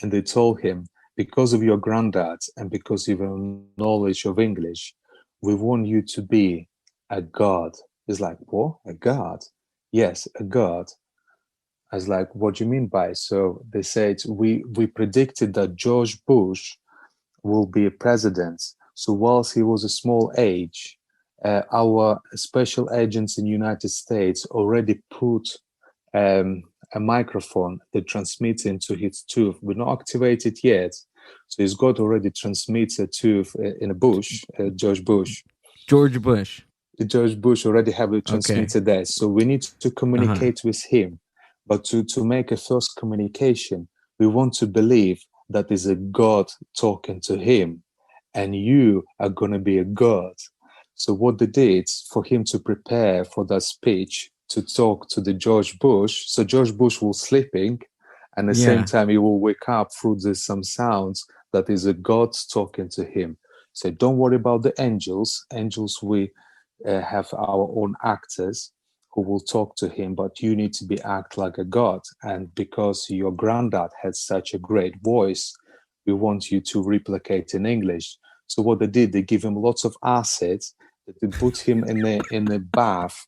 and they told him, because of your granddad and because of your knowledge of English, we want you to be a god. He's like, what? A god? Yes, a god. I was like, what do you mean by? So they said, we predicted that George Bush will be a president. So whilst he was a small age, our special agents in the United States already put a microphone that transmits into his tooth. We're not activated yet. So he's got already transmits a tooth in a bush, George Bush. George Bush. George Bush already have a Okay. transmitter there. So we need to communicate with him. But to make a first communication, we want to believe that is a God talking to him, and you are going to be a God. So what they did for him to prepare for that speech, to talk to the George Bush, so George Bush was sleeping, and at the same time he will wake up through some sounds that is a God talking to him. So don't worry about the angels. Angels, we have our own actors who will talk to him, but you need to be act like a god. And because your granddad had such a great voice, we want you to replicate in English. So what they did, they give him lots of acid, they put him in the bath.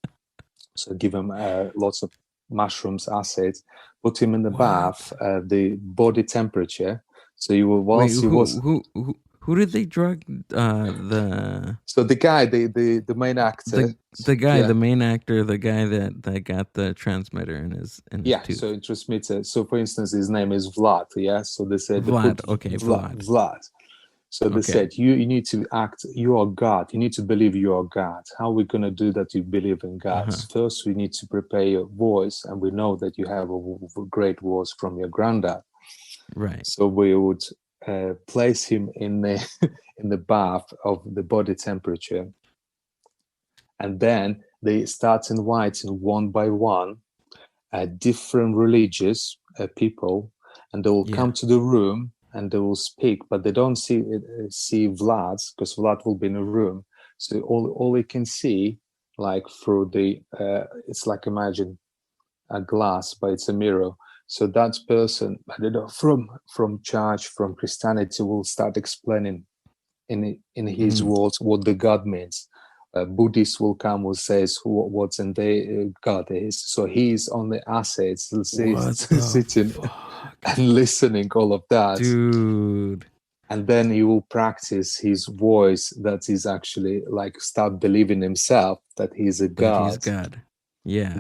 So give him lots of mushrooms, acid, put him in the bath, the body temperature. So you will, whilst he was. Who did they drug? The So the guy, the main actor, the guy, the main actor, the guy that got the transmitter in his tooth. So it transmitter. So for instance, his name is Vlad. Yeah. So they said Vlad. Okay, Vlad. So they said you need to act. You are God. You need to believe you are God. How are we gonna do that? You believe in God. First, we need to prepare your voice, and we know that you have a great voice from your granddad. Right. So we would place him in the in the bath of the body temperature, and then they start inviting one by one different religious people, and they will come to the room and they will speak, but they don't see Vlad, because Vlad will be in a room. So all they can see, like through the it's like, imagine a glass, but it's a mirror. So that person, I don't know, from church, from Christianity, will start explaining in his words what the God means. Buddhists will come, will says what's in the God is. So he's on the assets, sitting and listening all of that, dude. And then he will practice his voice that is actually like start believing himself that he's a God. He's God. Yeah.